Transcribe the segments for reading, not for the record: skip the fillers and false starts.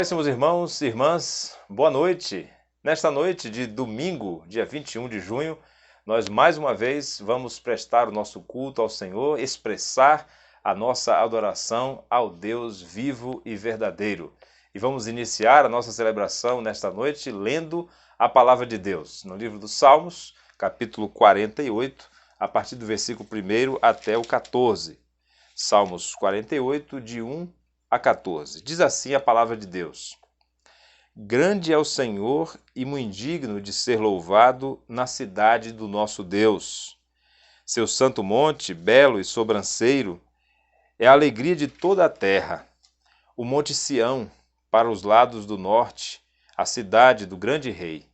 Caríssimos irmãos e irmãs, boa noite. Nesta noite de domingo, dia 21 de junho, nós mais uma vez vamos prestar o nosso culto ao Senhor, expressar a nossa adoração ao Deus vivo e verdadeiro. E vamos iniciar a nossa celebração nesta noite lendo a palavra de Deus, no livro dos Salmos, capítulo 48, a partir do versículo 1 até o 14. Salmos 48, de 1 a 14. Diz assim a palavra de Deus: Grande é o Senhor e muito digno de ser louvado na cidade do nosso Deus. Seu santo monte, belo e sobranceiro, é a alegria de toda a terra. O monte Sião, para os lados do norte, a cidade do grande rei.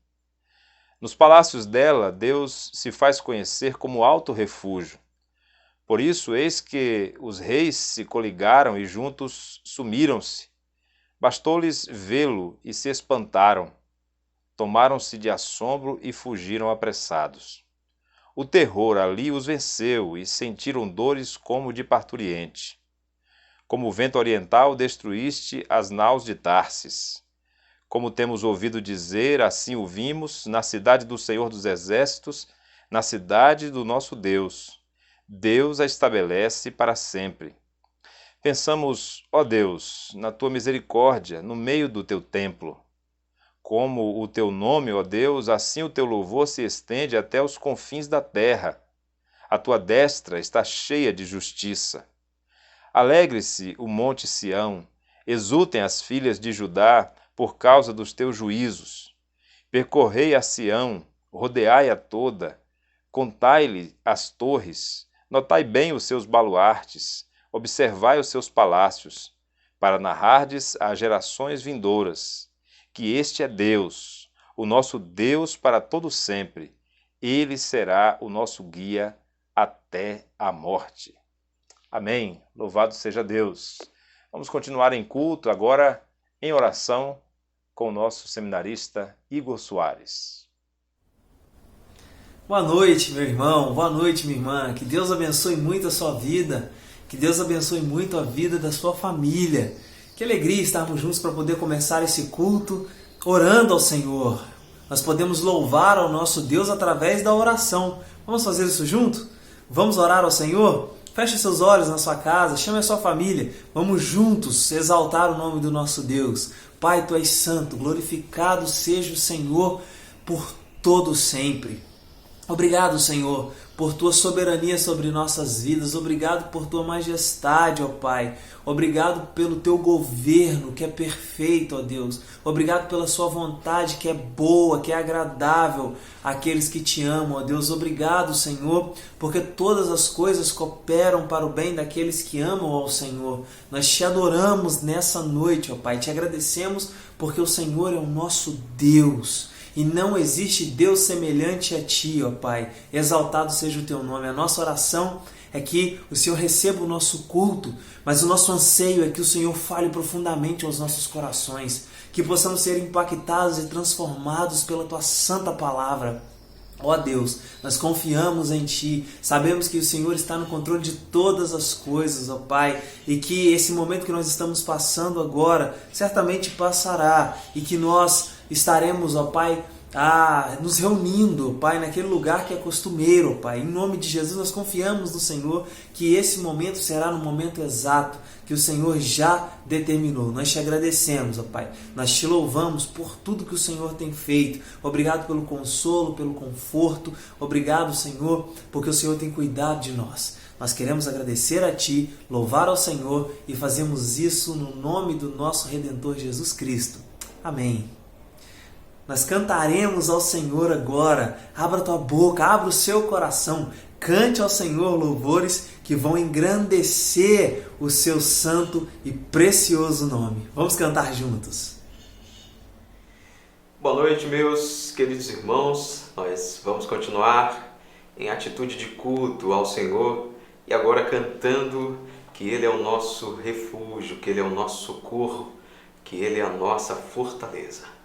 Nos palácios dela, Deus se faz conhecer como alto refúgio. Por isso, eis que os reis se coligaram e juntos sumiram-se. Bastou-lhes vê-lo e se espantaram. Tomaram-se de assombro e fugiram apressados. O terror ali os venceu e sentiram dores como de parturiente. Como o vento oriental destruíste as naus de Tarsis. Como temos ouvido dizer, assim o vimos, na cidade do Senhor dos Exércitos, na cidade do nosso Deus. Deus a estabelece para sempre. Pensamos, ó Deus, na tua misericórdia, no meio do teu templo. Como o teu nome, ó Deus, assim o teu louvor se estende até os confins da terra. A tua destra está cheia de justiça. Alegre-se o monte Sião, exultem as filhas de Judá por causa dos teus juízos. Percorrei a Sião, rodeai-a toda, contai-lhe as torres, notai bem os seus baluartes, observai os seus palácios, para narrardes às gerações vindouras, que este é Deus, o nosso Deus para todo sempre. Ele será o nosso guia até a morte. Amém. Louvado seja Deus. Vamos continuar em culto, agora em oração, com o nosso seminarista Igor Soares. Boa noite, meu irmão. Boa noite, minha irmã. Que Deus abençoe muito a sua vida. Que Deus abençoe muito a vida da sua família. Que alegria estarmos juntos para poder começar esse culto orando ao Senhor. Nós podemos louvar ao nosso Deus através da oração. Vamos fazer isso junto? Vamos orar ao Senhor? Feche seus olhos na sua casa, chame a sua família. Vamos juntos exaltar o nome do nosso Deus. Pai, Tu és santo, glorificado seja o Senhor por todo sempre. Obrigado, Senhor, por Tua soberania sobre nossas vidas. Obrigado por Tua majestade, ó Pai. Obrigado pelo Teu governo, que é perfeito, ó Deus. Obrigado pela Sua vontade, que é boa, que é agradável àqueles que Te amam, ó Deus. Obrigado, Senhor, porque todas as coisas cooperam para o bem daqueles que amam ao Senhor. Nós Te adoramos nessa noite, ó Pai. Te agradecemos porque o Senhor é o nosso Deus. E não existe Deus semelhante a Ti, ó Pai. Exaltado seja o Teu nome. A nossa oração é que o Senhor receba o nosso culto, mas o nosso anseio é que o Senhor fale profundamente aos nossos corações, que possamos ser impactados e transformados pela Tua santa palavra. Ó Deus, nós confiamos em Ti, sabemos que o Senhor está no controle de todas as coisas, ó Pai, e que esse momento que nós estamos passando agora certamente passará e que nós estaremos, ó Pai, nos reunindo, Pai, naquele lugar que é costumeiro, Pai. Em nome de Jesus, nós confiamos no Senhor que esse momento será no momento exato que o Senhor já determinou. Nós Te agradecemos, ó Pai. Nós Te louvamos por tudo que o Senhor tem feito. Obrigado pelo consolo, pelo conforto. Obrigado, Senhor, porque o Senhor tem cuidado de nós. Nós queremos agradecer a Ti, louvar ao Senhor e fazemos isso no nome do nosso Redentor Jesus Cristo. Amém. Nós cantaremos ao Senhor agora. Abra tua boca, abra o seu coração. Cante ao Senhor louvores que vão engrandecer o seu santo e precioso nome. Vamos cantar juntos. Boa noite, meus queridos irmãos. Nós vamos continuar em atitude de culto ao Senhor e agora cantando que Ele é o nosso refúgio, que Ele é o nosso socorro, que Ele é a nossa fortaleza.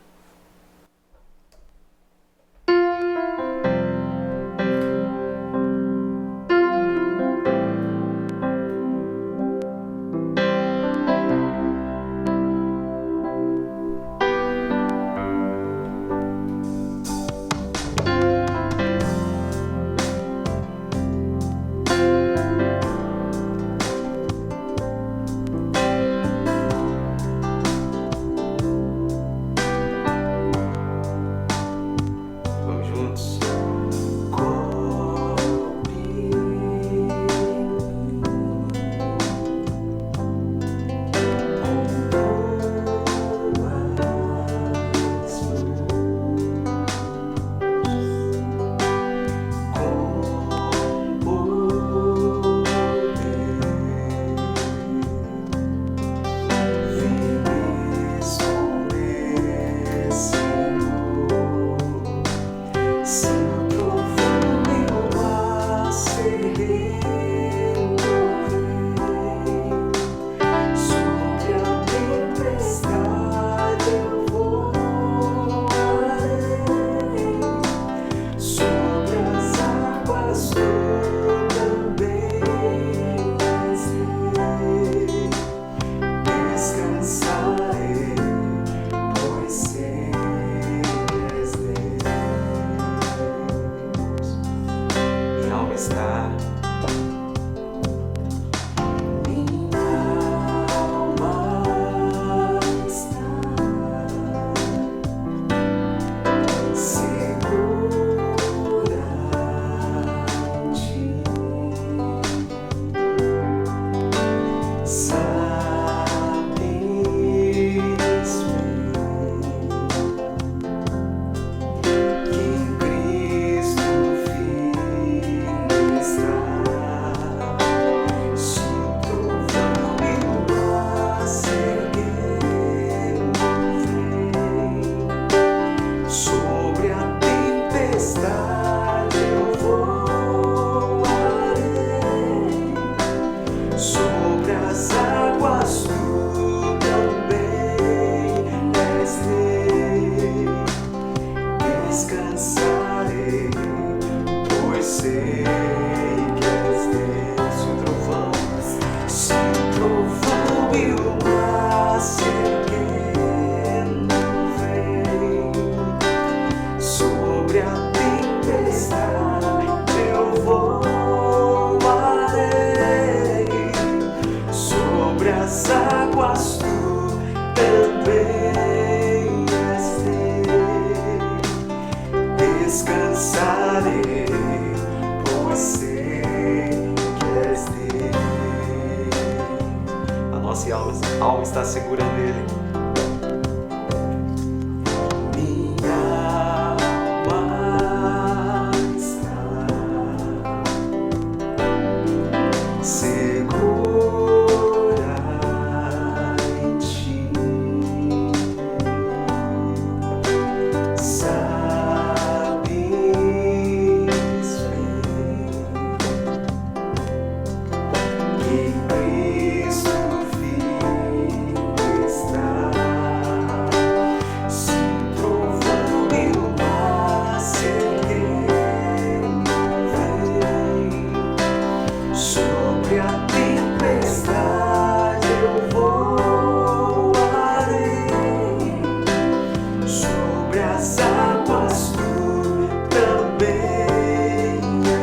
sobre as águas tu também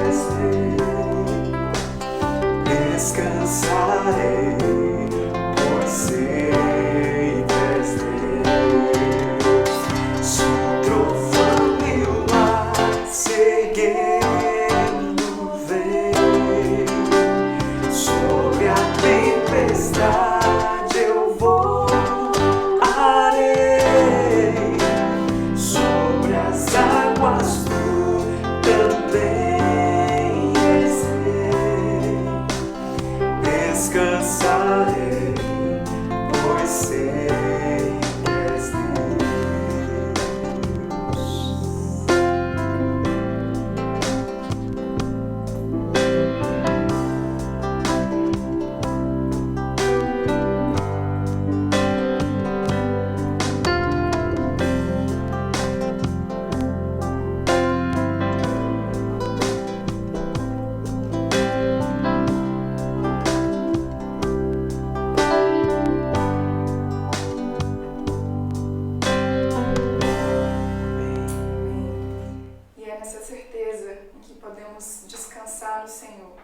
és Rei. Descansarei, pois sei que és Deus. Sou trovão e o mar seguindo vem. Sobre a tempestade eu voarei. Sobre as águas tu também és Rei. Descansarei, pois sei que és Deus. E é nessa certeza em que podemos descansar no Senhor,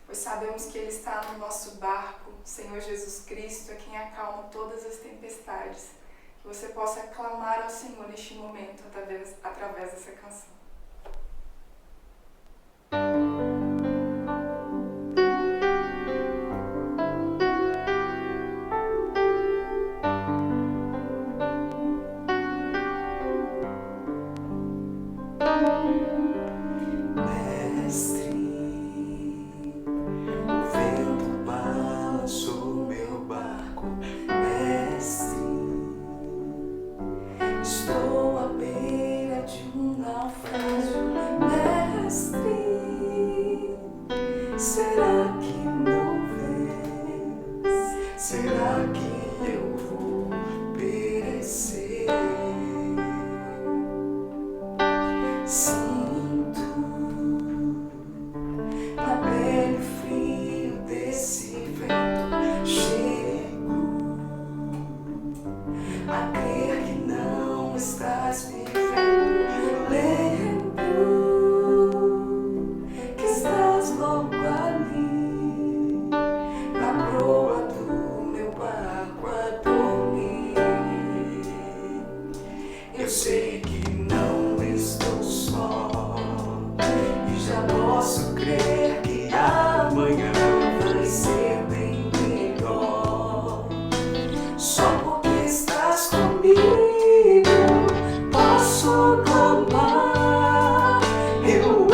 pois sabemos que Ele está no nosso barco, o Senhor Jesus Cristo, é quem acalma todas as tempestades. Que você possa clamar ao Senhor neste momento, através dessa canção. Mestre, o vento balançou meu barco. Mestre, estou à beira de um naufrágio. Mestre, será que não vês? Será que eu vou perecer? Sinto na pele o frio desse vento. Chego a crer que não estás vivendo. Lembro que estás logo ali, na proa do meu barco a dormir. Eu sei que não estou só e já posso crer que amanhã vai ser bem melhor. Só porque estás comigo posso clamar. Eu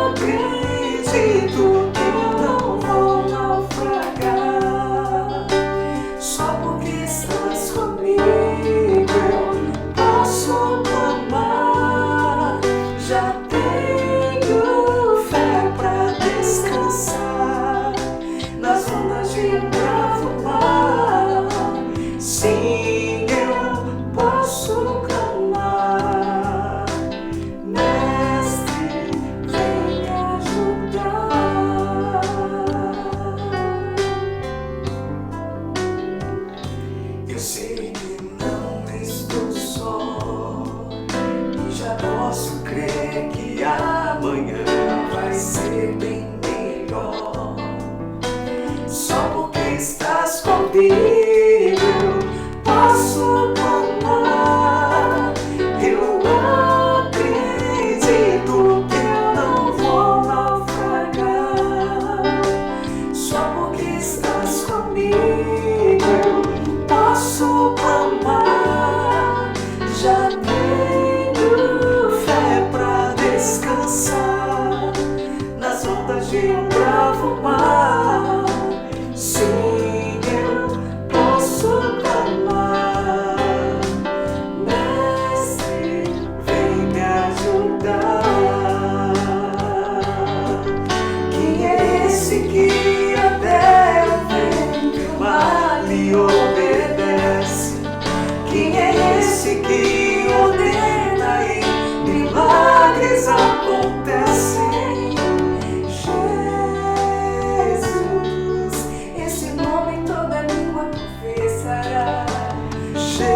acredito que eu não vou naufragar. Só porque estás comigo eu posso clamar. Já tenho fé pra descansar nas ondas de um bravo mar. Sim, eu posso clamar. Mestre, vem me ajudar. Eu sei que não estou só e já posso crer que amanhã vai ser bem melhor. Só porque estás comigo posso clamar. Eu acredito que eu não vou naufragar. Só porque estás comigo eu posso clamar. Já tenho fé pra descansar nas ondas de um bravo mar. Sim, eu posso clamar. Mestre, vem me ajudar. Quem é esse que até o vento e o mar lhe obedece? Quem é esse que ordena e milagres acontecem? Jesus, esse nome toda língua confessará. Jesus,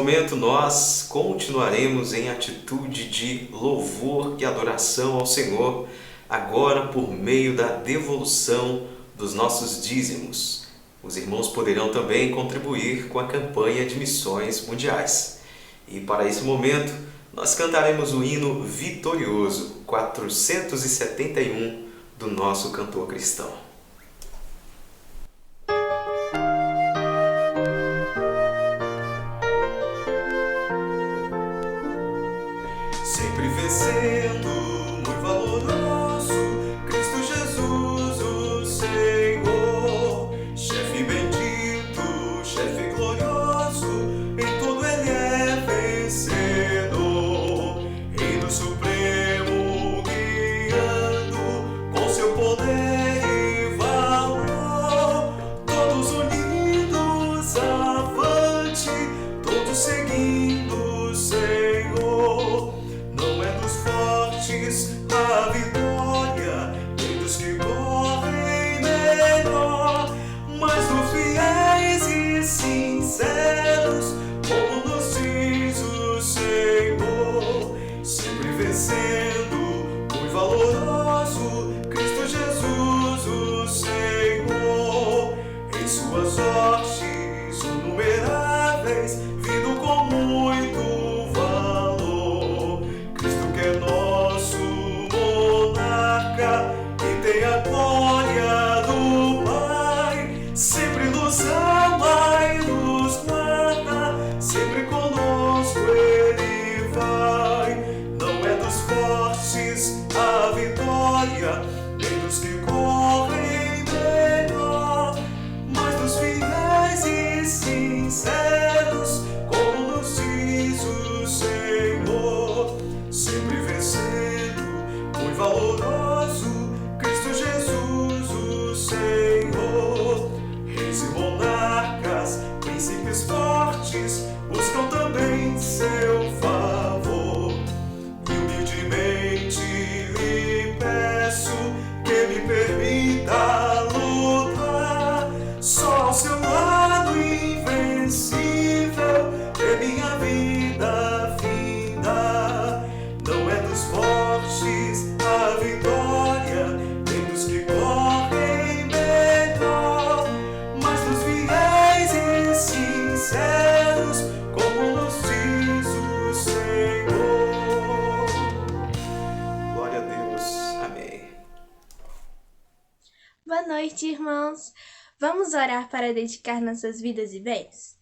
momento nós continuaremos em atitude de louvor e adoração ao Senhor, agora por meio da devolução dos nossos dízimos. Os irmãos poderão também contribuir com a campanha de missões mundiais. E para esse momento, nós cantaremos o hino vitorioso 471 do nosso cantor cristão. Sempre vencendo, muito valoroso, Cristo Jesus, o Senhor. Chefe bendito, chefe glorioso, em tudo Ele é vencedor. Reino supremo, guiando com seu poder e valor. Todos unidos avante, todos seguindo o Senhor. Não é dos fortes a vitória, nem dos que correm melhor, mas dos fiéis e sinceros, como nos diz o Senhor. Sempre vencendo, muito valoroso, Cristo Jesus, o Senhor. Em suas hostes inumeráveis, vindo com muito valor. Cristo que é nosso monarca e tem a glória do Pai, sempre nos ama e nos guarda, sempre conosco Ele vai. Não é dos fortes a vitória, nem dos que correm melhor, mas dos fiéis e sinceros, como nos diz o Senhor. Sempre vencendo, muito valoroso, Cristo Jesus, o Senhor. Reis e monarcas, príncipes fortes, buscam também seu favor. E humildemente lhe peço que me permita lutar, só ao seu lado invencível, é minha vida finda. Não é dos fortes a vitória, nem dos que correm melhor, mas dos fiéis e sinceros, como nos diz o Senhor. Glória a Deus. Amém. Boa noite, irmãos. Vamos orar para dedicar nossas vidas e bens?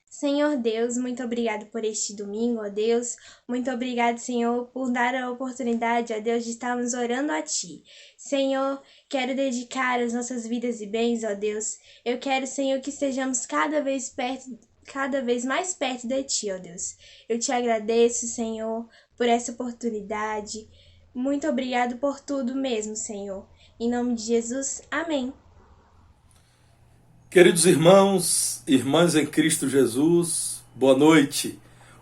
Senhor Deus, muito obrigado por este domingo, ó Deus. Muito obrigado, Senhor, por dar a oportunidade, ó Deus, de estarmos orando a Ti. Senhor, quero dedicar as nossas vidas e bens, ó Deus. Eu quero, Senhor, que estejamos cada vez mais perto de Ti, ó Deus. Eu Te agradeço, Senhor, por essa oportunidade. Muito obrigado por tudo mesmo, Senhor. Em nome de Jesus, amém. Queridos irmãos, irmãs em Cristo Jesus, boa noite.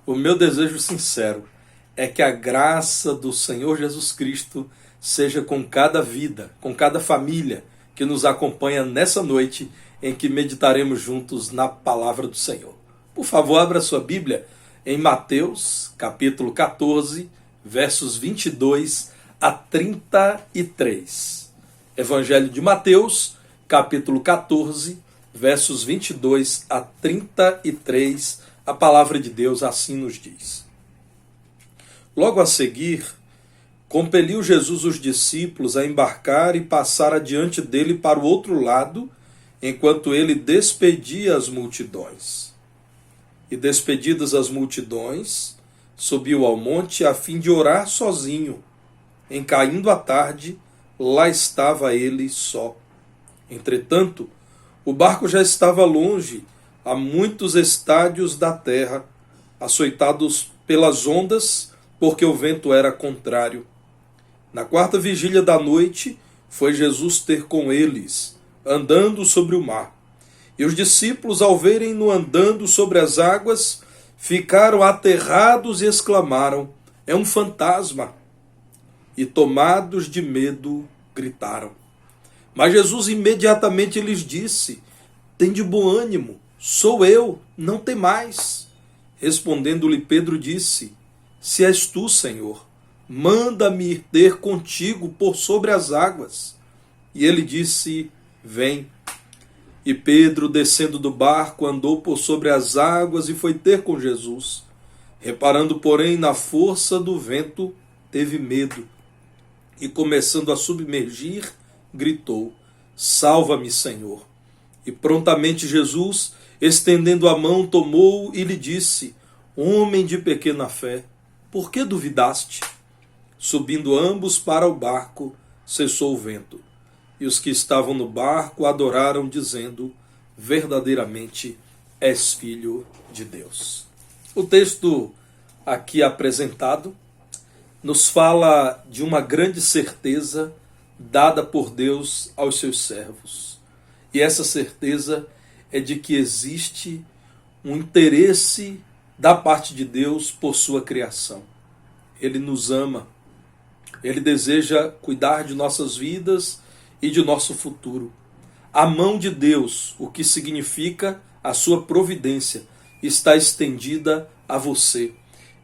O meu desejo sincero é que a graça do Senhor Jesus Cristo seja com cada vida, com cada família que nos acompanha nessa noite em que meditaremos juntos na palavra do Senhor. Por favor, abra sua Bíblia em Mateus, capítulo 14, versos 22 a 33. Evangelho de Mateus, capítulo 14, versos 22 a 33, a palavra de Deus assim nos diz. Logo a seguir, compeliu Jesus os discípulos a embarcar e passar adiante dele para o outro lado, enquanto ele despedia as multidões. E despedidas as multidões, subiu ao monte a fim de orar sozinho. Em caindo a tarde, lá estava ele só. Entretanto, o barco já estava longe, a muitos estádios da terra, açoitados pelas ondas, porque o vento era contrário. Na quarta vigília da noite, foi Jesus ter com eles, andando sobre o mar. E os discípulos, ao verem-no andando sobre as águas, ficaram aterrados e exclamaram: "É um fantasma!" E tomados de medo, gritaram. Mas Jesus imediatamente lhes disse: "Tende bom ânimo, sou eu, não temais." Respondendo-lhe Pedro disse: Se és tu, Senhor, manda-me ir ter contigo por sobre as águas. E ele disse: Vem. E Pedro, descendo do barco, andou por sobre as águas e foi ter com Jesus. Reparando, porém, na força do vento, teve medo. E começando a submergir, gritou: Salva-me, Senhor. E prontamente Jesus, estendendo a mão, tomou-o e lhe disse: Homem de pequena fé, por que duvidaste? Subindo ambos para o barco, cessou o vento. E os que estavam no barco adoraram, dizendo: Verdadeiramente és filho de Deus. O texto aqui apresentado nos fala de uma grande certeza dada por Deus aos seus servos. E essa certeza é de que existe um interesse da parte de Deus por sua criação. Ele nos ama. Ele deseja cuidar de nossas vidas e de nosso futuro. A mão de Deus, o que significa a sua providência, está estendida a você.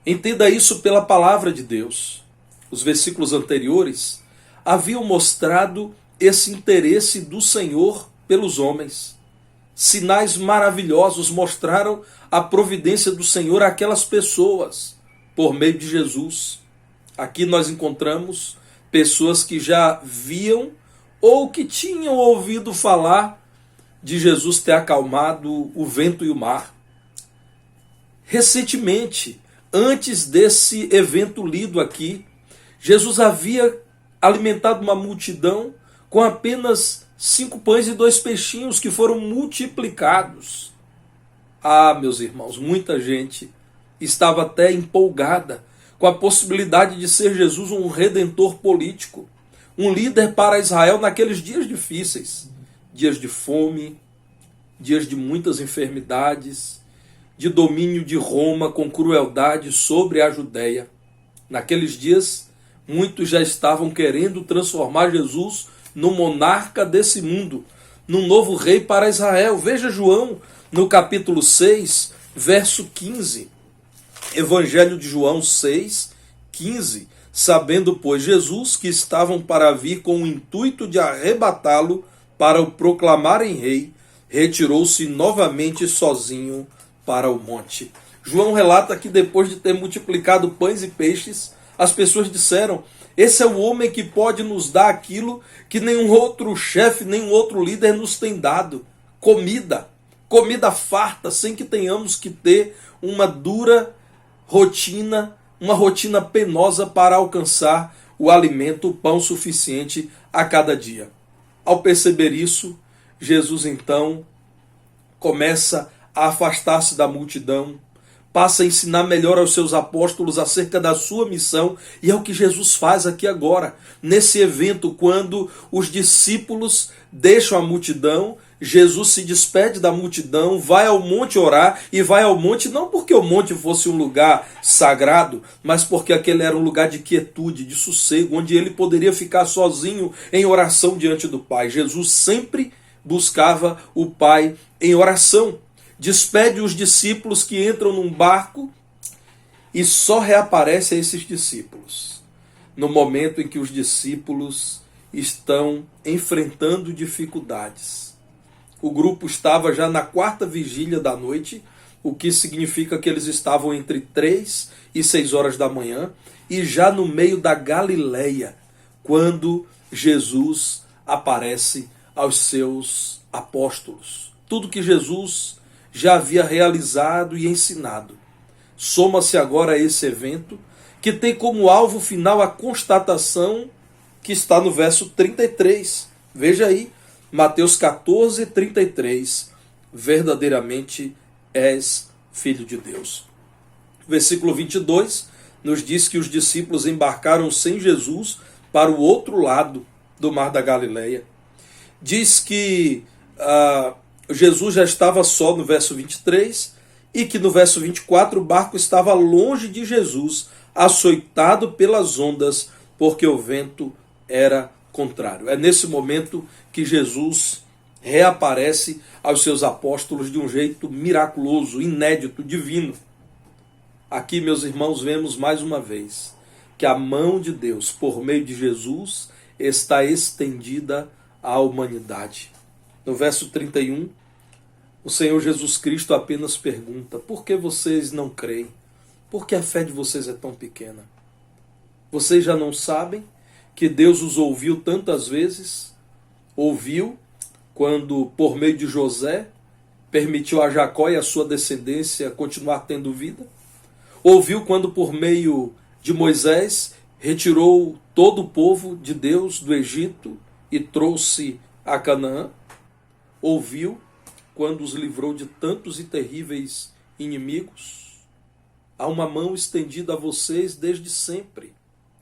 Entenda isso pela palavra de Deus. Os versículos anteriores haviam mostrado esse interesse do Senhor pelos homens. Sinais maravilhosos mostraram a providência do Senhor àquelas pessoas por meio de Jesus. Aqui nós encontramos pessoas que já viam ou que tinham ouvido falar de Jesus ter acalmado o vento e o mar. Recentemente, antes desse evento lido aqui, Jesus havia alimentado uma multidão com apenas 5 pães e 2 peixinhos que foram multiplicados. Ah, meus irmãos, muita gente estava até empolgada com a possibilidade de ser Jesus um redentor político, um líder para Israel naqueles dias difíceis, dias de fome, dias de muitas enfermidades, de domínio de Roma com crueldade sobre a Judéia. Naqueles dias, muitos já estavam querendo transformar Jesus no monarca desse mundo, num novo rei para Israel. Veja João, no capítulo 6, verso 15. Evangelho de João 6, 15. Sabendo, pois, Jesus que estavam para vir com o intuito de arrebatá-lo para o proclamarem rei, retirou-se novamente sozinho para o monte. João relata que depois de ter multiplicado pães e peixes, as pessoas disseram: esse é o homem que pode nos dar aquilo que nenhum outro chefe, nenhum outro líder nos tem dado. Comida farta, sem que tenhamos que ter uma dura rotina, uma rotina penosa para alcançar o alimento, o pão suficiente a cada dia. Ao perceber isso, Jesus então começa a afastar-se da multidão, passa a ensinar melhor aos seus apóstolos acerca da sua missão, e é o que Jesus faz aqui agora, nesse evento, quando os discípulos deixam a multidão. Jesus se despede da multidão, vai ao monte orar, e vai ao monte não porque o monte fosse um lugar sagrado, mas porque aquele era um lugar de quietude, de sossego, onde ele poderia ficar sozinho em oração diante do Pai. Jesus sempre buscava o Pai em oração. Despede os discípulos que entram num barco e só reaparece a esses discípulos no momento em que os discípulos estão enfrentando dificuldades. O grupo estava já na 4ª vigília da noite, o que significa que eles estavam entre 3 e 6 horas da manhã, e já no meio da Galileia, quando Jesus aparece aos seus apóstolos. Tudo que Jesus já havia realizado e ensinado soma-se agora a esse evento, que tem como alvo final a constatação que está no verso 33. Veja aí, Mateus 14, 33. Verdadeiramente és filho de Deus. Versículo 22 nos diz que os discípulos embarcaram sem Jesus para o outro lado do mar da Galileia. Diz que Jesus já estava só no verso 23 e que no verso 24 o barco estava longe de Jesus, açoitado pelas ondas, porque o vento era contrário. É nesse momento que Jesus reaparece aos seus apóstolos de um jeito miraculoso, inédito, divino. Aqui, meus irmãos, vemos mais uma vez que a mão de Deus, por meio de Jesus, está estendida à humanidade. No verso 31, o Senhor Jesus Cristo apenas pergunta: por que vocês não creem? Por que a fé de vocês é tão pequena? Vocês já não sabem que Deus os ouviu tantas vezes? Ouviu quando, por meio de José, permitiu a Jacó e a sua descendência continuar tendo vida? Ouviu quando, por meio de Moisés, retirou todo o povo de Deus do Egito e trouxe a Canaã? Ouviu quando os livrou de tantos e terríveis inimigos? Há uma mão estendida a vocês desde sempre.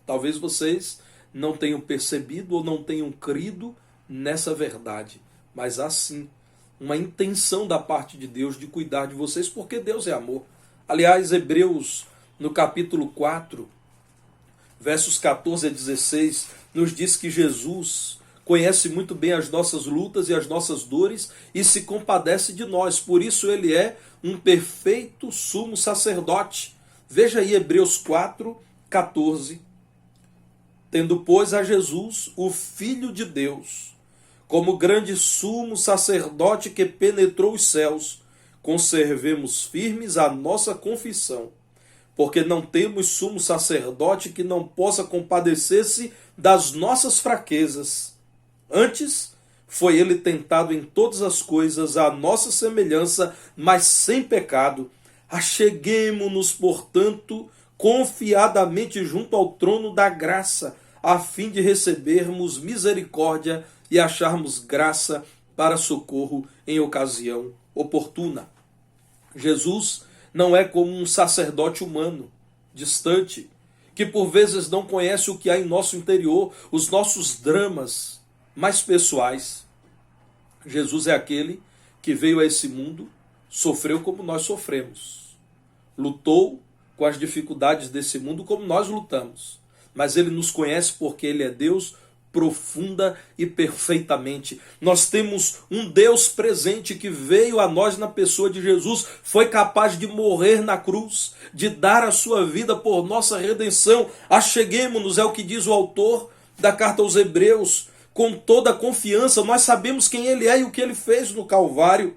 Talvez vocês não tenham percebido ou não tenham crido nessa verdade, mas há sim uma intenção da parte de Deus de cuidar de vocês, porque Deus é amor. Aliás, Hebreus, no capítulo 4, versos 14 a 16, nos diz que Jesus conhece muito bem as nossas lutas e as nossas dores e se compadece de nós. Por isso ele é um perfeito sumo sacerdote. Veja aí Hebreus 4, 14. Tendo, pois, a Jesus, o Filho de Deus, como grande sumo sacerdote que penetrou os céus, conservemos firmes a nossa confissão, porque não temos sumo sacerdote que não possa compadecer-se das nossas fraquezas. Antes, foi ele tentado em todas as coisas à nossa semelhança, mas sem pecado. Acheguemo-nos, portanto, confiadamente junto ao trono da graça, a fim de recebermos misericórdia e acharmos graça para socorro em ocasião oportuna. Jesus não é como um sacerdote humano, distante, que por vezes não conhece o que há em nosso interior, os nossos dramas mais pessoais. Jesus é aquele que veio a esse mundo, sofreu como nós sofremos, lutou com as dificuldades desse mundo como nós lutamos, mas ele nos conhece porque ele é Deus profunda e perfeitamente. Nós temos um Deus presente que veio a nós na pessoa de Jesus, foi capaz de morrer na cruz, de dar a sua vida por nossa redenção. Acheguemo-nos, é o que diz o autor da carta aos Hebreus, com toda a confiança. Nós sabemos quem ele é e o que ele fez no Calvário,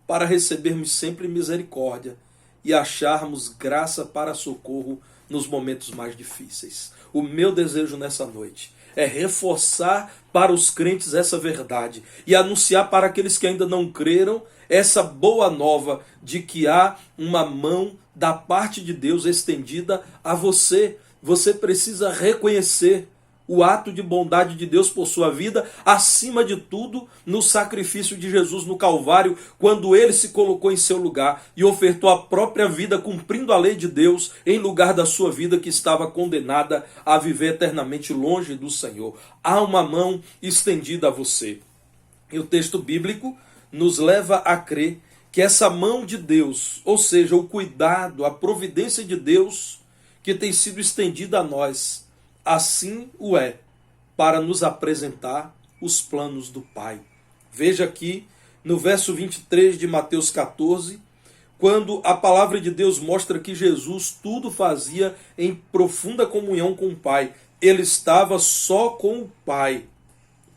para recebermos sempre misericórdia e acharmos graça para socorro nos momentos mais difíceis. O meu desejo nessa noite é reforçar para os crentes essa verdade e anunciar para aqueles que ainda não creram essa boa nova de que há uma mão da parte de Deus estendida a você. Você precisa reconhecer o ato de bondade de Deus por sua vida, acima de tudo, no sacrifício de Jesus no Calvário, quando ele se colocou em seu lugar e ofertou a própria vida, cumprindo a lei de Deus, em lugar da sua vida que estava condenada a viver eternamente longe do Senhor. Há uma mão estendida a você. E o texto bíblico nos leva a crer que essa mão de Deus, ou seja, o cuidado, a providência de Deus que tem sido estendida a nós, assim o é para nos apresentar os planos do Pai. Veja aqui no verso 23 de Mateus 14, quando a palavra de Deus mostra que Jesus tudo fazia em profunda comunhão com o Pai. Ele estava só com o Pai,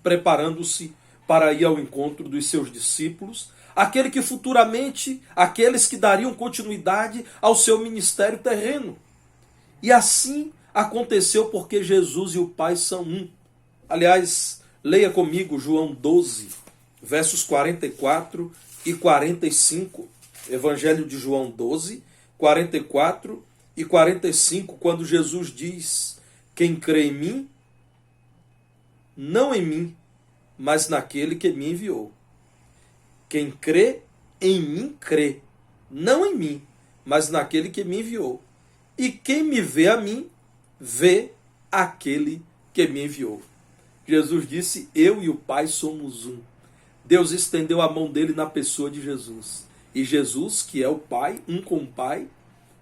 preparando-se para ir ao encontro dos seus discípulos, aquele que futuramente, aqueles que dariam continuidade ao seu ministério terreno. E assim aconteceu porque Jesus e o Pai são um. Aliás, leia comigo João 12, versos 44 e 45. Evangelho de João 12, 44 e 45, quando Jesus diz: quem crê em mim, não em mim, mas naquele que me enviou. Quem crê em mim, crê, não em mim, mas naquele que me enviou. E quem me vê a mim, vê aquele que me enviou. Jesus disse: eu e o Pai somos um. Deus estendeu a mão dele na pessoa de Jesus. E Jesus, que é o Pai, um com o Pai,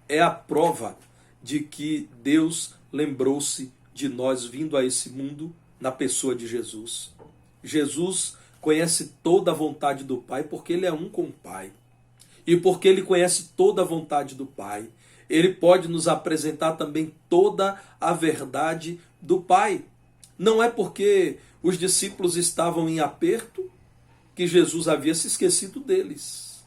é a prova de que Deus lembrou-se de nós vindo a esse mundo na pessoa de Jesus. Jesus conhece toda a vontade do Pai porque ele é um com o Pai. E porque ele conhece toda a vontade do Pai, ele pode nos apresentar também toda a verdade do Pai. Não é porque os discípulos estavam em aperto que Jesus havia se esquecido deles.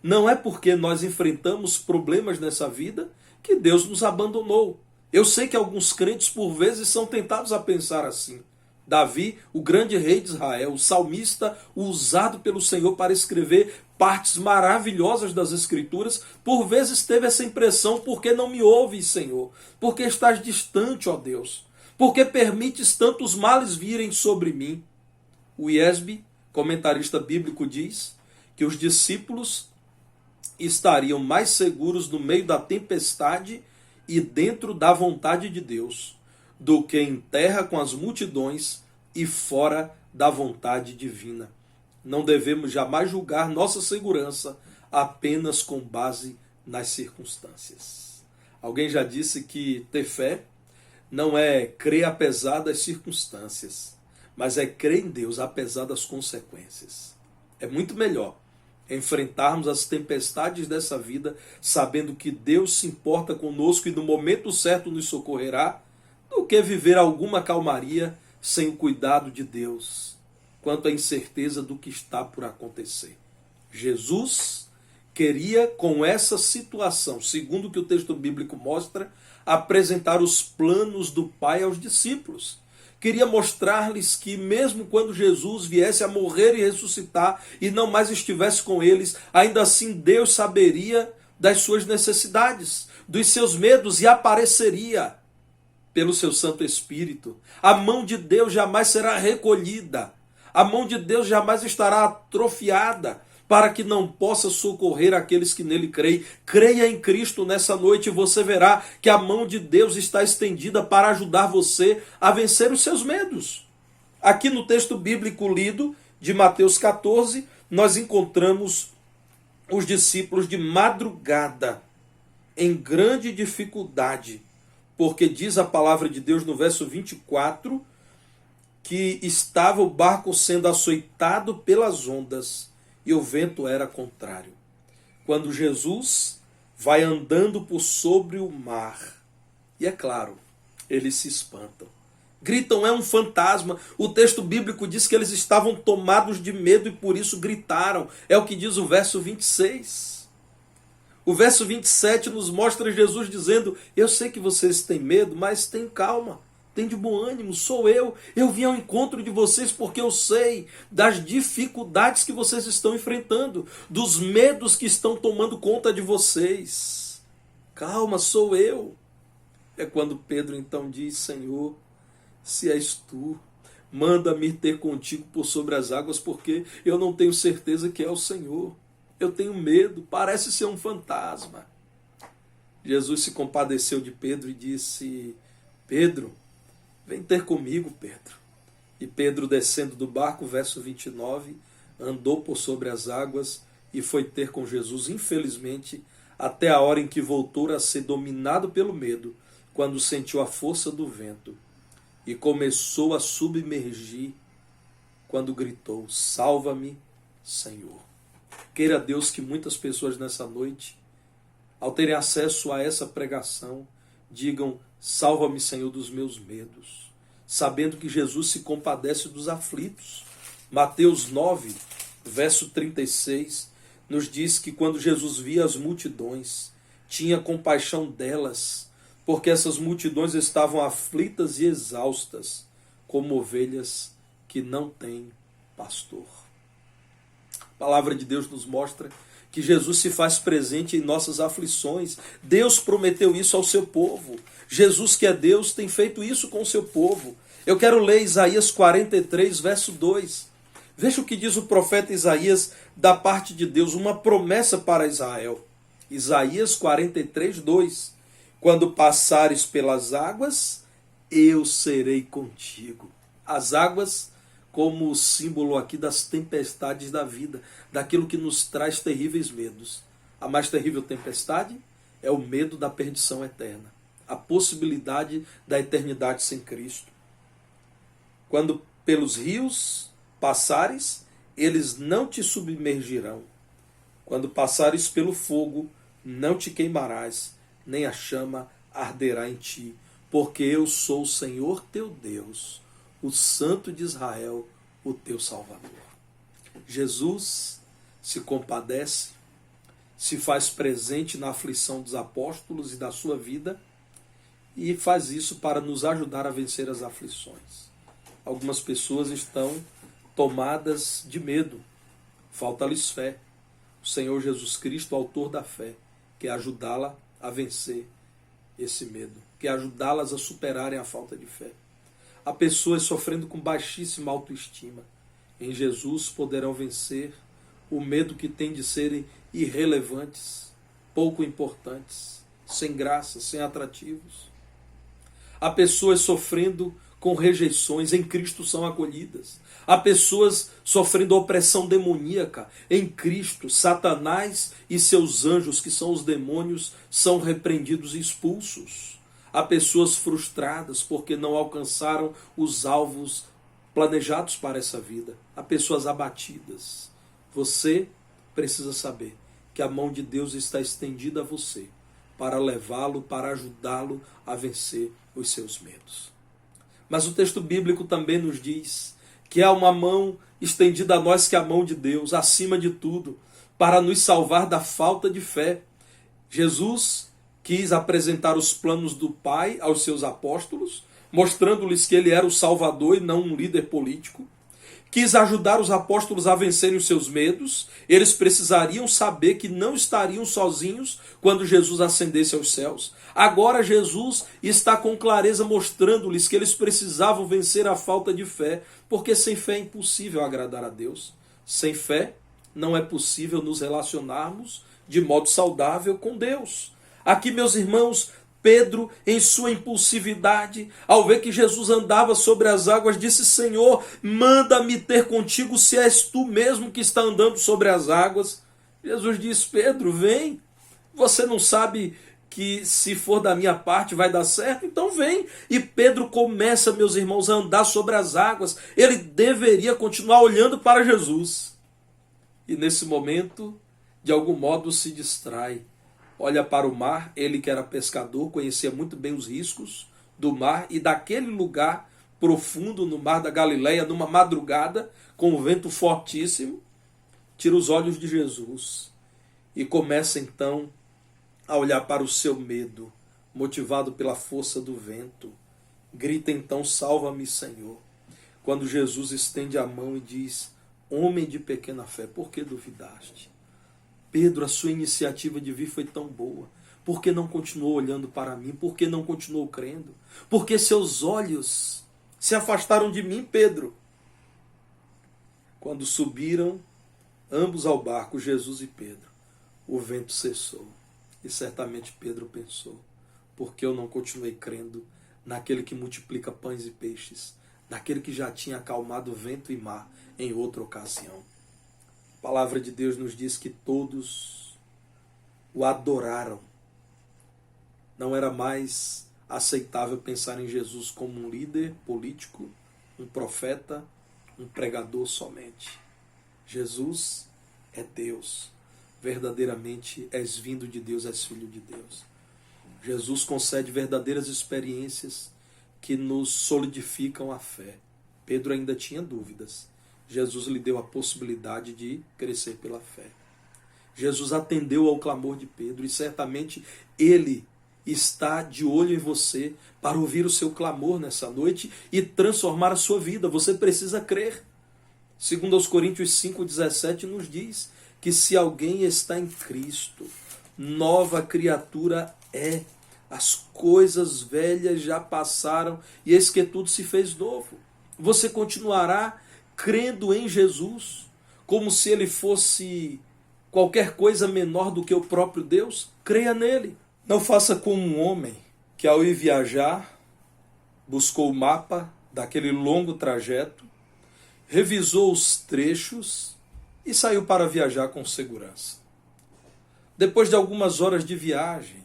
Não é porque nós enfrentamos problemas nessa vida que Deus nos abandonou. Eu sei que alguns crentes por vezes são tentados a pensar assim. Davi, o grande rei de Israel, o salmista usado pelo Senhor para escrever partes maravilhosas das Escrituras, por vezes teve essa impressão: por que não me ouves, Senhor? Por que estás distante, ó Deus? Por que permites tantos males virem sobre mim? O Iesbe, comentarista bíblico, diz que os discípulos estariam mais seguros no meio da tempestade e dentro da vontade de Deus do que em terra com as multidões e fora da vontade divina. Não devemos jamais julgar nossa segurança apenas com base nas circunstâncias. Alguém já disse que ter fé não é crer apesar das circunstâncias, mas é crer em Deus apesar das consequências. É muito melhor enfrentarmos as tempestades dessa vida sabendo que Deus se importa conosco e no momento certo nos socorrerá, do que viver alguma calmaria sem o cuidado de Deus quanto à incerteza do que está por acontecer. Jesus queria, com essa situação, segundo o que o texto bíblico mostra, apresentar os planos do Pai aos discípulos. Queria mostrar-lhes que mesmo quando Jesus viesse a morrer e ressuscitar e não mais estivesse com eles, ainda assim Deus saberia das suas necessidades, dos seus medos e apareceria pelo seu Santo Espírito. A mão de Deus jamais será recolhida. A mão de Deus jamais estará atrofiada para que não possa socorrer aqueles que nele creem. Creia em Cristo nessa noite e você verá que a mão de Deus está estendida para ajudar você a vencer os seus medos. Aqui no texto bíblico lido de Mateus 14, nós encontramos os discípulos de madrugada em grande dificuldade, porque diz a palavra de Deus no verso 24 que estava o barco sendo açoitado pelas ondas e o vento era contrário. Quando Jesus vai andando por sobre o mar, e é claro, eles se espantam. Gritam: é um fantasma. O texto bíblico diz que eles estavam tomados de medo e por isso gritaram. É o que diz o verso 26. O verso 27 nos mostra Jesus dizendo: eu sei que vocês têm medo, mas tenham calma, tenham de bom ânimo, sou eu vim ao encontro de vocês porque eu sei das dificuldades que vocês estão enfrentando, dos medos que estão tomando conta de vocês. Calma, sou eu. É quando Pedro então diz: Senhor, se és tu, manda-me ter contigo por sobre as águas, porque eu não tenho certeza que é o Senhor. Eu tenho medo, parece ser um fantasma. Jesus se compadeceu de Pedro e disse: Pedro, vem ter comigo, Pedro. E Pedro, descendo do barco, verso 29, andou por sobre as águas e foi ter com Jesus, infelizmente, até a hora em que voltou a ser dominado pelo medo, quando sentiu a força do vento e começou a submergir, quando gritou: salva-me, Senhor. Queira Deus que muitas pessoas nessa noite, ao terem acesso a essa pregação, digam: salva-me, Senhor, dos meus medos, sabendo que Jesus se compadece dos aflitos. Mateus 9, verso 36, nos diz que quando Jesus via as multidões, tinha compaixão delas, porque essas multidões estavam aflitas e exaustas, como ovelhas que não têm pastor. A palavra de Deus nos mostra que Jesus se faz presente em nossas aflições. Deus prometeu isso ao seu povo. Jesus, que é Deus, tem feito isso com o seu povo. Eu quero ler Isaías 43, verso 2. Veja o que diz o profeta Isaías da parte de Deus, uma promessa para Israel. Isaías 43, 2. Quando passares pelas águas, eu serei contigo. As águas como símbolo aqui das tempestades da vida, daquilo que nos traz terríveis medos. A mais terrível tempestade é o medo da perdição eterna, a possibilidade da eternidade sem Cristo. Quando pelos rios passares, eles não te submergirão. Quando passares pelo fogo, não te queimarás, nem a chama arderá em ti, porque eu sou o Senhor teu Deus, o Santo de Israel, o teu Salvador. Jesus se compadece, se faz presente na aflição dos apóstolos e da sua vida, e faz isso para nos ajudar a vencer as aflições. Algumas pessoas estão tomadas de medo, falta-lhes fé. O Senhor Jesus Cristo, o autor da fé, quer ajudá-la a vencer esse medo, quer ajudá-las a superarem a falta de fé. Há pessoas sofrendo com baixíssima autoestima. Em Jesus poderão vencer o medo que tem de serem irrelevantes, pouco importantes, sem graça, sem atrativos. Há pessoas sofrendo com rejeições, em Cristo são acolhidas. Há pessoas sofrendo opressão demoníaca, em Cristo, Satanás e seus anjos, que são os demônios, são repreendidos e expulsos. Há pessoas frustradas porque não alcançaram os alvos planejados para essa vida. Há pessoas abatidas. Você precisa saber que a mão de Deus está estendida a você para levá-lo, para ajudá-lo a vencer os seus medos. Mas o texto bíblico também nos diz que há uma mão estendida a nós, que é a mão de Deus, acima de tudo, para nos salvar da falta de fé. Jesus quis apresentar os planos do Pai aos seus apóstolos, mostrando-lhes que ele era o Salvador e não um líder político. Quis ajudar os apóstolos a vencerem os seus medos. Eles precisariam saber que não estariam sozinhos quando Jesus ascendesse aos céus. Agora Jesus está com clareza mostrando-lhes que eles precisavam vencer a falta de fé, porque sem fé é impossível agradar a Deus. Sem fé não é possível nos relacionarmos de modo saudável com Deus. Aqui, meus irmãos, Pedro, em sua impulsividade, ao ver que Jesus andava sobre as águas, disse: Senhor, manda-me ter contigo se és tu mesmo que está andando sobre as águas. Jesus disse: Pedro, vem. Você não sabe que se for da minha parte vai dar certo? Então vem. E Pedro começa, meus irmãos, a andar sobre as águas. Ele deveria continuar olhando para Jesus. E nesse momento, de algum modo, se distrai. Olha para o mar, ele que era pescador, conhecia muito bem os riscos do mar, e daquele lugar profundo no mar da Galileia, numa madrugada, com um vento fortíssimo, tira os olhos de Jesus e começa então a olhar para o seu medo, motivado pela força do vento. Grita então: salva-me, Senhor. Quando Jesus estende a mão e diz: homem de pequena fé, por que duvidaste? Pedro, a sua iniciativa de vir foi tão boa. Por que não continuou olhando para mim? Por que não continuou crendo? Porque seus olhos se afastaram de mim, Pedro. Quando subiram ambos ao barco, Jesus e Pedro, o vento cessou. E certamente Pedro pensou: por que eu não continuei crendo naquele que multiplica pães e peixes, naquele que já tinha acalmado vento e mar em outra ocasião? A palavra de Deus nos diz que todos o adoraram. Não era mais aceitável pensar em Jesus como um líder político, um profeta, um pregador somente. Jesus é Deus. Verdadeiramente és vindo de Deus, és filho de Deus. Jesus concede verdadeiras experiências que nos solidificam a fé. Pedro ainda tinha dúvidas. Jesus lhe deu a possibilidade de crescer pela fé. Jesus atendeu ao clamor de Pedro e certamente Ele está de olho em você para ouvir o seu clamor nessa noite e transformar a sua vida. Você precisa crer. Segundo aos Coríntios 5,17 nos diz que se alguém está em Cristo, nova criatura é. As coisas velhas já passaram e eis que tudo se fez novo. Você continuará crendo em Jesus, como se ele fosse qualquer coisa menor do que o próprio Deus? Creia nele. Não faça como um homem que, ao ir viajar, buscou o mapa daquele longo trajeto, revisou os trechos e saiu para viajar com segurança. Depois de algumas horas de viagem,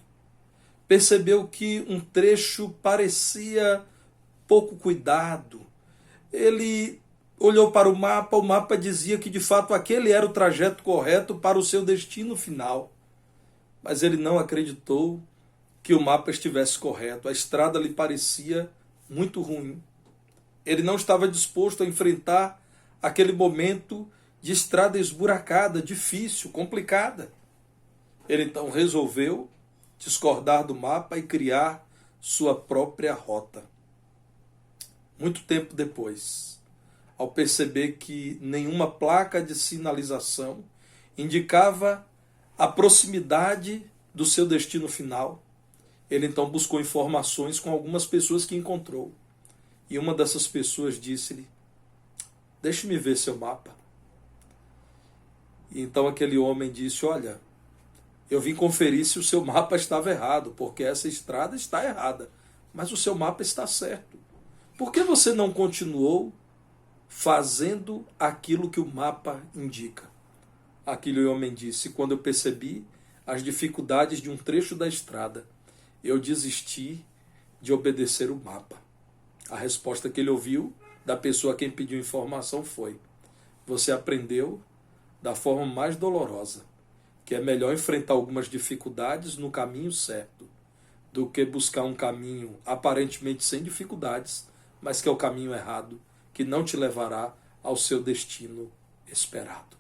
percebeu que um trecho parecia pouco cuidado. Ele olhou para o mapa dizia que de fato aquele era o trajeto correto para o seu destino final. Mas ele não acreditou que o mapa estivesse correto. A estrada lhe parecia muito ruim. Ele não estava disposto a enfrentar aquele momento de estrada esburacada, difícil, complicada. Ele então resolveu discordar do mapa e criar sua própria rota. Muito tempo depois, ao perceber que nenhuma placa de sinalização indicava a proximidade do seu destino final, ele então buscou informações com algumas pessoas que encontrou. E uma dessas pessoas disse-lhe: deixe-me ver seu mapa. E então aquele homem disse: olha, eu vim conferir se o seu mapa estava errado, porque essa estrada está errada, mas o seu mapa está certo. Por que você não continuou fazendo aquilo que o mapa indica? Aquele homem disse: quando eu percebi as dificuldades de um trecho da estrada, eu desisti de obedecer o mapa. A resposta que ele ouviu da pessoa a quem pediu informação foi: você aprendeu da forma mais dolorosa, que é melhor enfrentar algumas dificuldades no caminho certo, do que buscar um caminho aparentemente sem dificuldades, mas que é o caminho errado, que não te levará ao seu destino esperado.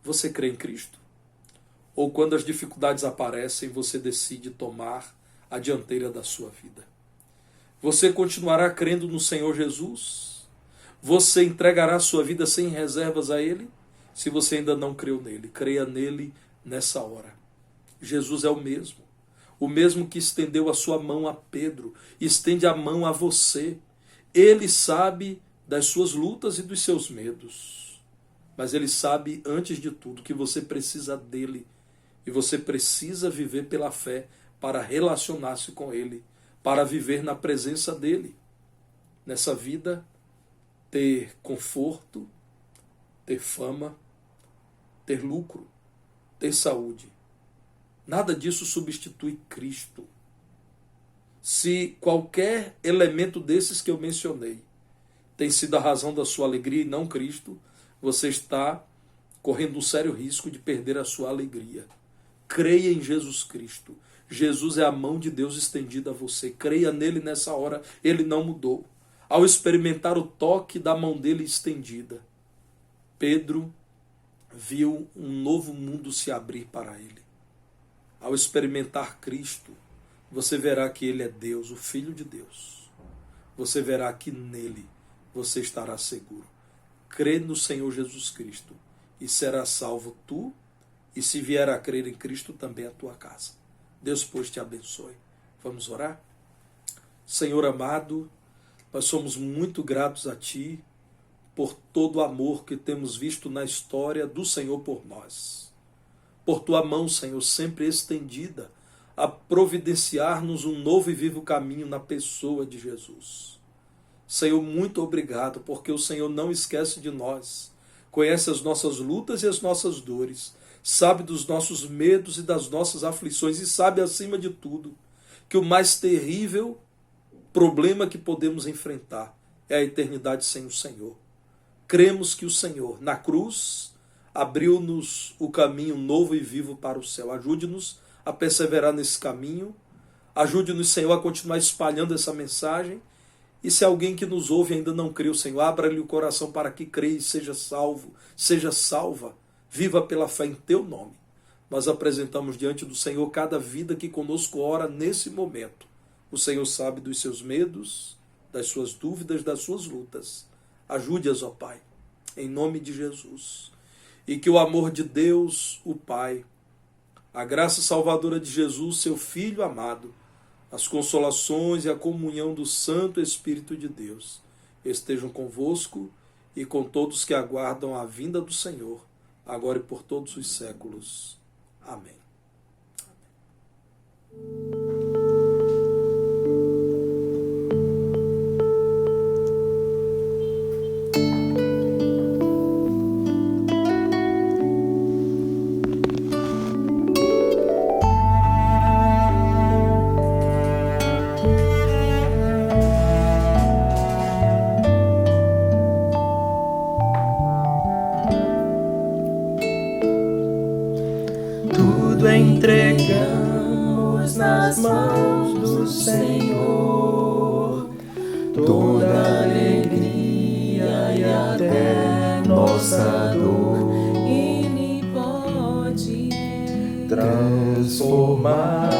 Você crê em Cristo? Ou quando as dificuldades aparecem, você decide tomar a dianteira da sua vida? Você continuará crendo no Senhor Jesus? Você entregará a sua vida sem reservas a Ele? Se você ainda não creu nele, creia nele nessa hora. Jesus é o mesmo que estendeu a sua mão a Pedro, estende a mão a você. Ele sabe das suas lutas e dos seus medos, mas ele sabe, antes de tudo, que você precisa dele, e você precisa viver pela fé para relacionar-se com ele, para viver na presença dele. Nessa vida, ter conforto, ter fama, ter lucro, ter saúde. Nada disso substitui Cristo. Se qualquer elemento desses que eu mencionei tem sido a razão da sua alegria e não Cristo, você está correndo um sério risco de perder a sua alegria. Creia em Jesus Cristo. Jesus é a mão de Deus estendida a você. Creia nele nessa hora. Ele não mudou. Ao experimentar o toque da mão dele estendida, Pedro viu um novo mundo se abrir para ele. Ao experimentar Cristo, você verá que ele é Deus, o Filho de Deus. Você verá que nele você estará seguro. Crê no Senhor Jesus Cristo e será salvo tu, e se vier a crer em Cristo, também a tua casa. Deus, pois, te abençoe. Vamos orar? Senhor amado, nós somos muito gratos a Ti por todo o amor que temos visto na história do Senhor por nós. Por Tua mão, Senhor, sempre estendida a providenciar-nos um novo e vivo caminho na pessoa de Jesus. Senhor, muito obrigado, porque o Senhor não esquece de nós, conhece as nossas lutas e as nossas dores, sabe dos nossos medos e das nossas aflições e sabe, acima de tudo, que o mais terrível problema que podemos enfrentar é a eternidade sem o Senhor. Cremos que o Senhor, na cruz, abriu-nos o caminho novo e vivo para o céu. Ajude-nos a perseverar nesse caminho. Ajude-nos, Senhor, a continuar espalhando essa mensagem. E se alguém que nos ouve ainda não creu, Senhor, abra-lhe o coração para que creia e seja salvo, seja salva. Viva pela fé em Teu nome. Nós apresentamos diante do Senhor cada vida que conosco ora nesse momento. O Senhor sabe dos seus medos, das suas dúvidas, das suas lutas. Ajude-as, ó Pai, em nome de Jesus. E que o amor de Deus, o Pai, a graça salvadora de Jesus, seu Filho amado, as consolações e a comunhão do Santo Espírito de Deus estejam convosco e com todos que aguardam a vinda do Senhor, agora e por todos os séculos. Amém. Entregamos nas mãos Senhor, toda alegria e até nossa dor. Ele pode transformar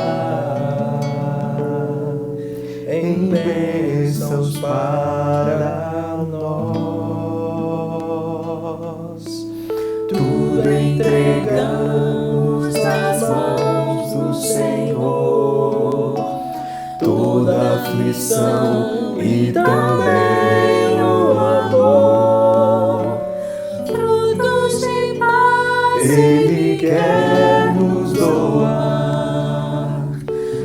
em bênçãos para nós. Tudo entregamos nas mãos do Senhor, toda aflição e também o amor. frutos de paz. Ele quer nos doar.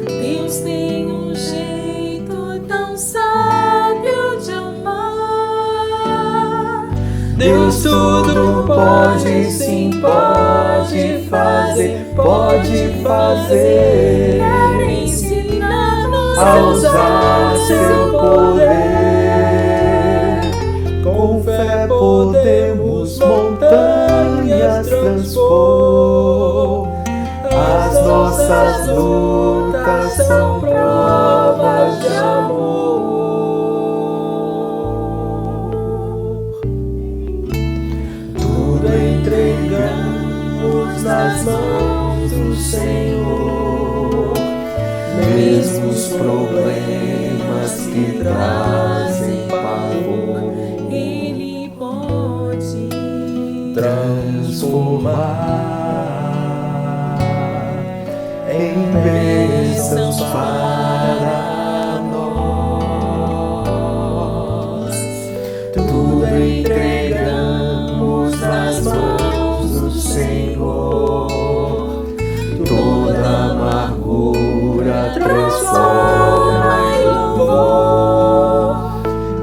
Deus tem um jeito tão sábio de amar. Deus tudo pode, sim, pode fazer, pode fazer. Quer ensinar-nos A usar seu poder. Com fé podemos montanhas transpor. As nossas lutas são provas de amor. Tudo entregamos nas mãos do Senhor, mesmo os problemas que trazem pavor. Ele pode Transformar em bênçãos para nós. Tudo entregamos nas mãos do Senhor, toda amargura transforma em louvor.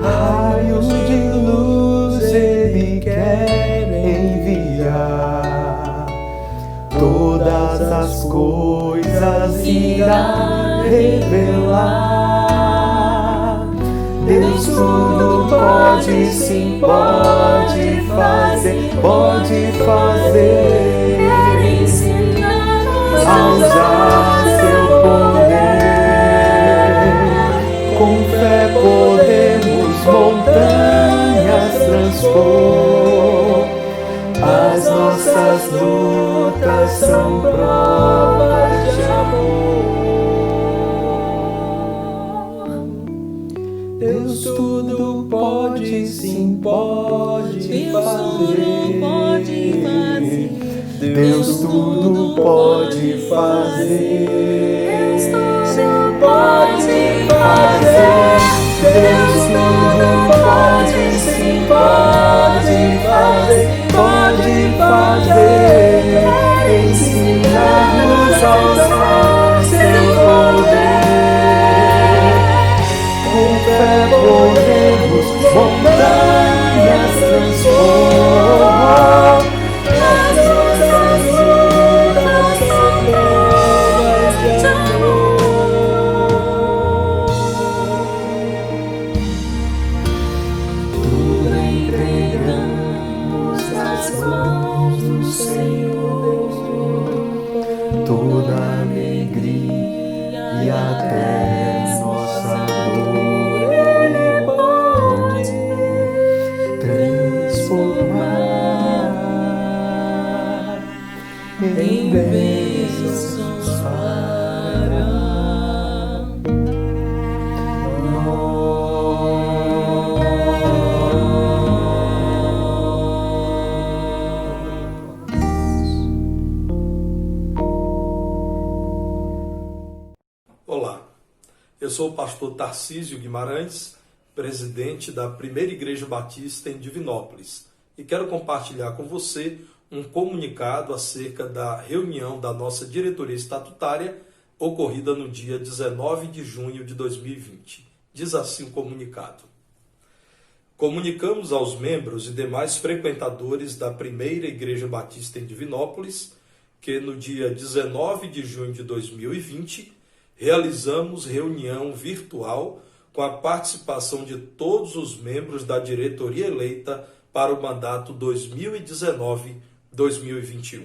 Raios de luz Ele quer enviar, todas as coisas irá revelar. Deus tudo pode, sim, pode fazer, pode fazer. quer ensinar-nos A usar seu poder. Com fé podemos montanhas transpor. As nossas lutas são provas de amor. Deus tudo pode, sim, pode Deus tudo pode fazer. Deus tudo pode fazer. Deus tudo Sim, pode fazer. Deus tudo pode, sim, pode fazer. Pode fazer. Ensinar-nos a usar seu poder. Com fé podemos montanhas transpor. As nossas lutas são provas de amor. Tudo entregamos nas mãos do Senhor, toda alegria e até nossa dor. Ele pode transformar em bênçãos para Olá, eu sou o pastor Tarcísio Guimarães, presidente da Primeira Igreja Batista em Divinópolis, e quero compartilhar com você um comunicado acerca da reunião da nossa diretoria estatutária ocorrida no dia 19 de junho de 2020. Diz assim o comunicado: comunicamos aos membros e demais frequentadores da Primeira Igreja Batista em Divinópolis que no dia 19 de junho de 2020 realizamos reunião virtual com a participação de todos os membros da diretoria eleita para o mandato 2019-2021.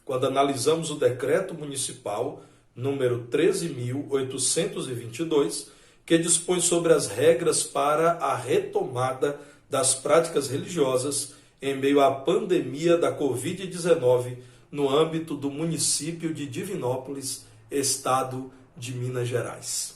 Quando analisamos o decreto municipal número 13.822, que dispõe sobre as regras para a retomada das práticas religiosas em meio à pandemia da Covid-19 no âmbito do município de Divinópolis, estado de Minas Gerais.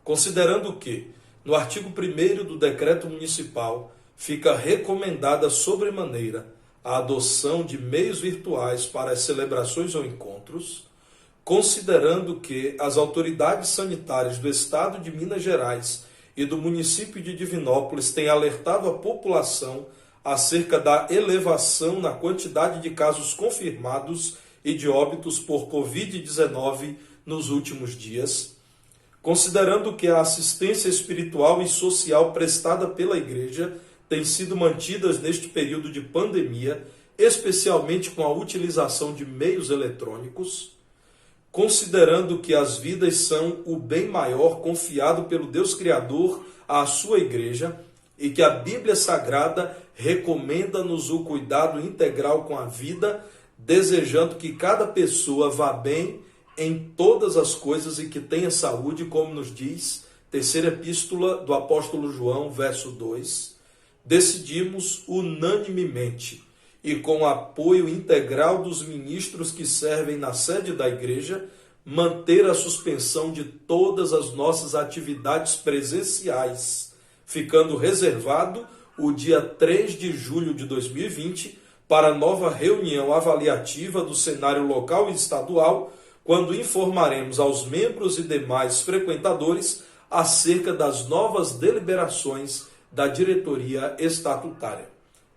Considerando que, no artigo 1º do decreto municipal, fica recomendada sobremaneira a adoção de meios virtuais para as celebrações ou encontros, considerando que as autoridades sanitárias do estado de Minas Gerais e do município de Divinópolis têm alertado a população acerca da elevação na quantidade de casos confirmados e de óbitos por Covid-19 nos últimos dias, considerando que a assistência espiritual e social prestada pela Igreja tem sido mantidas neste período de pandemia, especialmente com a utilização de meios eletrônicos, considerando que as vidas são o bem maior confiado pelo Deus Criador à sua Igreja e que a Bíblia Sagrada recomenda-nos o cuidado integral com a vida, desejando que cada pessoa vá bem em todas as coisas e que tenha saúde, como nos diz terceira epístola do apóstolo João, verso 2, decidimos unanimemente e com o apoio integral dos ministros que servem na sede da igreja, manter a suspensão de todas as nossas atividades presenciais, ficando reservado o dia 3 de julho de 2020 para nova reunião avaliativa do cenário local e estadual, quando informaremos aos membros e demais frequentadores acerca das novas deliberações da diretoria estatutária.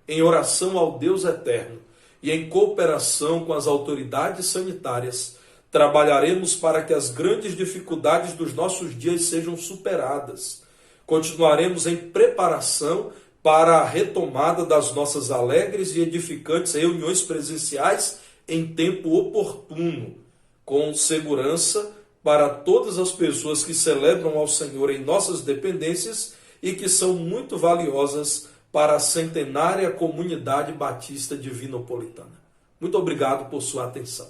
Em oração ao Deus eterno e em cooperação com as autoridades sanitárias, trabalharemos para que as grandes dificuldades dos nossos dias sejam superadas. Continuaremos em preparação para a retomada das nossas alegres e edificantes reuniões presenciais em tempo oportuno, com segurança para todas as pessoas que celebram ao Senhor em nossas dependências e que são muito valiosas para a centenária comunidade batista divinopolitana. Muito obrigado por sua atenção.